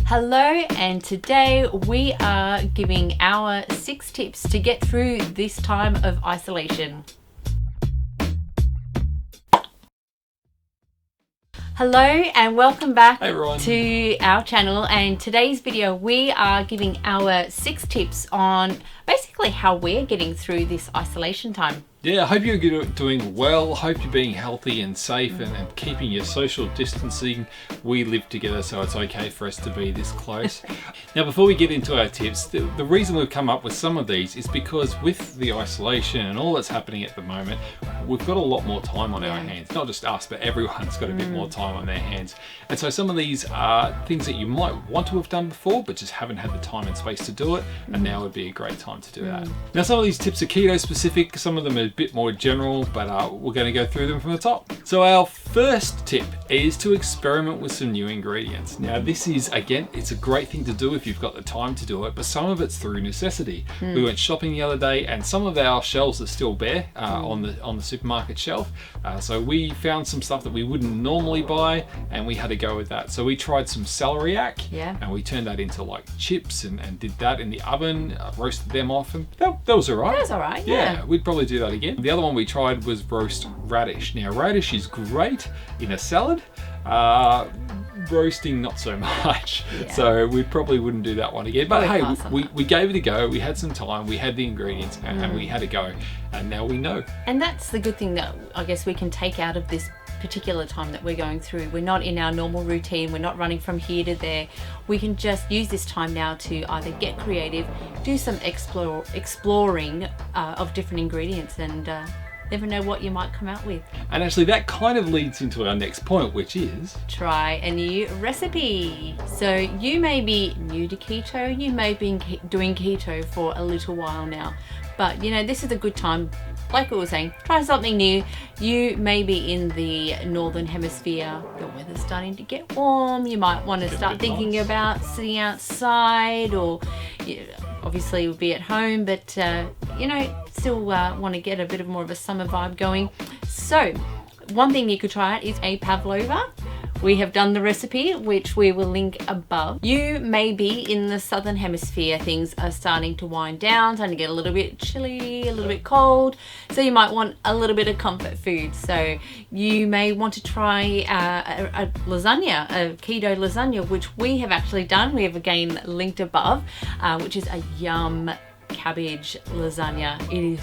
Hello, and today we are giving our 6 tips to get through this time of isolation. Hello and welcome back to our channel, and today's video we are giving our 6 tips on basically how we're getting through this isolation time. Yeah, I hope you're doing well. Hope you're being healthy and safe and keeping your social distancing. We live together, so it's okay for us to be this close. Now, before we get into our tips, the reason we've come up with some of these is because with the isolation and all that's happening at the moment, we've got a lot more time on our hands. Not just us, but everyone's got a bit more time on their hands. And so some of these are things that you might want to have done before, but just haven't had the time and space to do it. And now would be a great time to do that. Now, some of these tips are keto specific. Some of them are a bit more general, but we're going to go through them from the top. So our first tip is to experiment with some new ingredients. Now, this is, again, it's a great thing to do if you've got the time to do it, but some of it's through necessity. We went shopping the other day and some of our shelves are still bare on the supermarket shelf. So we found some stuff that we wouldn't normally buy and we had to go with that. So we tried some celeriac and we turned that into like chips and did that in the oven, roasted them off, and that was all right. That was all right, yeah. We'd probably do that again. The other one we tried was roast radish. Now, radish is great in a salad. Roasting not so much, so we probably wouldn't do that one again, but hey, we gave it a go. We had some time, we had the ingredients, and we had a go, and now we know. And that's the good thing that I guess we can take out of this particular time that we're going through. We're not in our normal routine, we're not running from here to there. We can just use this time now to either get creative, do some exploring of different ingredients, and never know what you might come out with. And actually that kind of leads into our next point, which is try a new recipe. So you may be new to keto, you may have been doing keto for a little while now, but you know, this is a good time, like we were saying, try something new. You may be in the northern hemisphere, the weather's starting to get warm, you might want to start thinking about sitting outside, or obviously we'll be at home, but you know, still want to get a bit of more of a summer vibe going. So one thing you could try out is a pavlova. We have done the recipe, which we will link above. You may be in the southern hemisphere, things are starting to wind down, starting to get a little bit chilly, a little bit cold, so you might want a little bit of comfort food. So you may want to try a lasagna, a keto lasagna, which we have actually done. We have again linked above, which is a yum cabbage lasagna. It is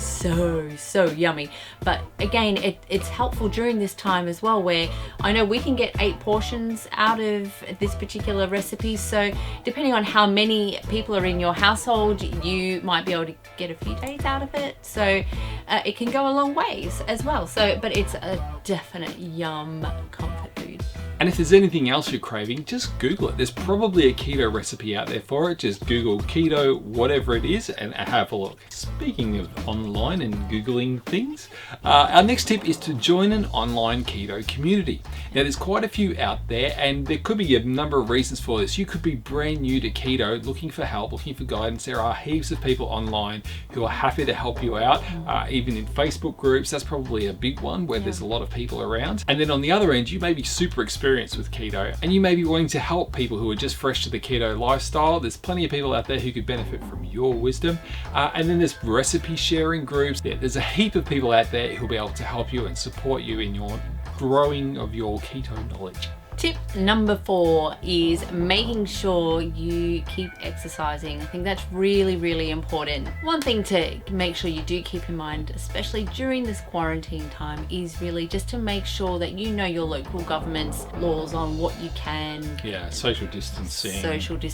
so yummy, but again, it's helpful during this time as well, where I know we can get 8 portions out of this particular recipe. So depending on how many people are in your household, you might be able to get a few days out of it, so it can go a long ways as well. So but it's a definite yum comfort food. And if there's anything else you're craving, just Google it. There's probably a keto recipe out there for it. Just Google keto, whatever it is, and have a look. Speaking of online and Googling things, our next tip is to join an online keto community. Now, there's quite a few out there, and there could be a number of reasons for this. You could be brand new to keto, looking for help, looking for guidance. There are heaps of people online who are happy to help you out, even in Facebook groups. That's probably a big one where there's a lot of people around. And then on the other end, you may be super experienced with keto and you may be wanting to help people who are just fresh to the keto lifestyle. There's plenty of people out there who could benefit from your wisdom. And then there's recipe sharing groups. There's a heap of people out there who'll be able to help you and support you in your growing of your keto knowledge. Tip number 4 is making sure you keep exercising. I think that's really important. One thing to make sure you do keep in mind, especially during this quarantine time, is really just to make sure that you know your local government's laws on what you can. Yeah, social distancing. So sort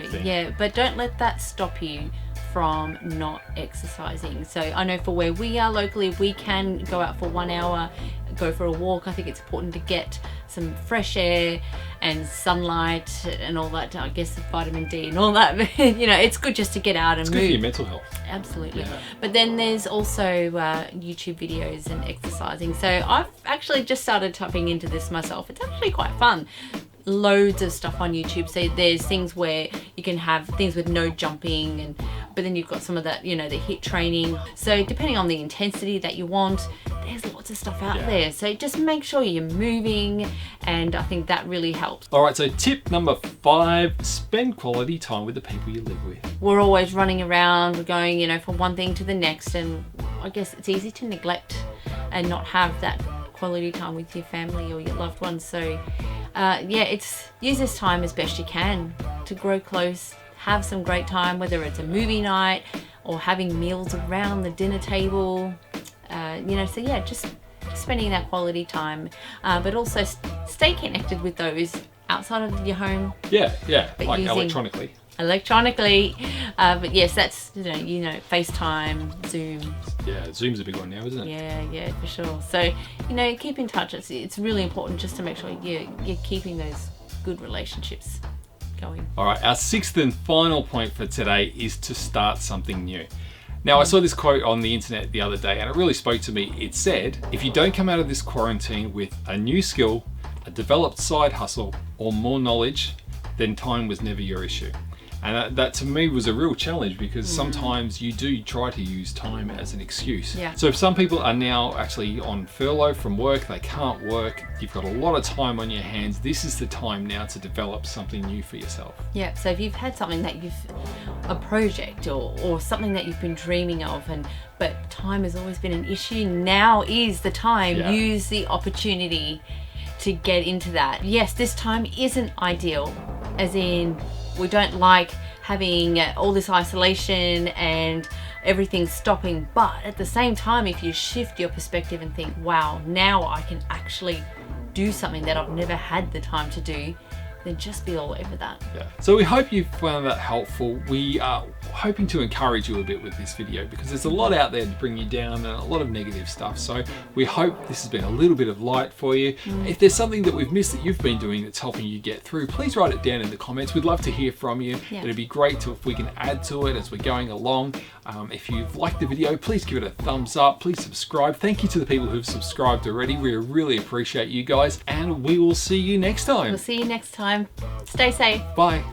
of yeah, but don't let that stop you from not exercising. So I know for where we are locally, we can go out for 1 hour, go for a walk. I think it's important to get some fresh air and sunlight and all that, I guess vitamin D and all that. You know, it's good just to get out and move. It's good for your mental health. Absolutely. Yeah. But then there's also YouTube videos and exercising. So I've actually just started tapping into this myself. It's actually quite fun. Loads of stuff on YouTube. So there's things where you can have things with no jumping, and but then you've got some of that, you know, the HIIT training. So depending on the intensity that you want, there's lots of stuff out there. So just make sure you're moving, and I think that really helps. All right, so tip number 5, spend quality time with the people you live with. We're always running around, we're going, you know, from one thing to the next, and I guess it's easy to neglect and not have that quality time with your family or your loved ones. So use this time as best you can to grow close, have some great time, whether it's a movie night or having meals around the dinner table. Just spending that quality time, but also stay connected with those outside of your home. Yeah, but like electronically. But yes, that's, you know, FaceTime, Zoom. Yeah, Zoom's a big one now, isn't it? Yeah, for sure. So, you know, keep in touch. It's really important just to make sure you're keeping those good relationships going. All right, our 6th and final point for today is to start something new. Now, I saw this quote on the internet the other day and it really spoke to me. It said, if you don't come out of this quarantine with a new skill, a developed side hustle, or more knowledge, then time was never your issue. And that to me was a real challenge, because sometimes you do try to use time as an excuse. Yeah. So if some people are now actually on furlough from work, they can't work, you've got a lot of time on your hands, this is the time now to develop something new for yourself. Yeah, so if you've had something that a project or something that you've been dreaming of, but time has always been an issue, now is the time. Yeah. Use the opportunity to get into that. Yes, this time isn't ideal, as in we don't like having all this isolation and everything stopping, but at the same time, if you shift your perspective and think, wow, now I can actually do something that I've never had the time to do, then just be all over that. Yeah. So we hope you found that helpful. We are hoping to encourage you a bit with this video, because there's a lot out there to bring you down and a lot of negative stuff. So we hope this has been a little bit of light for you. If there's something that we've missed that you've been doing that's helping you get through, please write it down in the comments. We'd love to hear from you. Yeah. It'd be great if we can add to it as we're going along. If you've liked the video, please give it a thumbs up. Please subscribe. Thank you to the people who've subscribed already. We really appreciate you guys, and we will see you next time. We'll see you next time. Stay safe. Bye.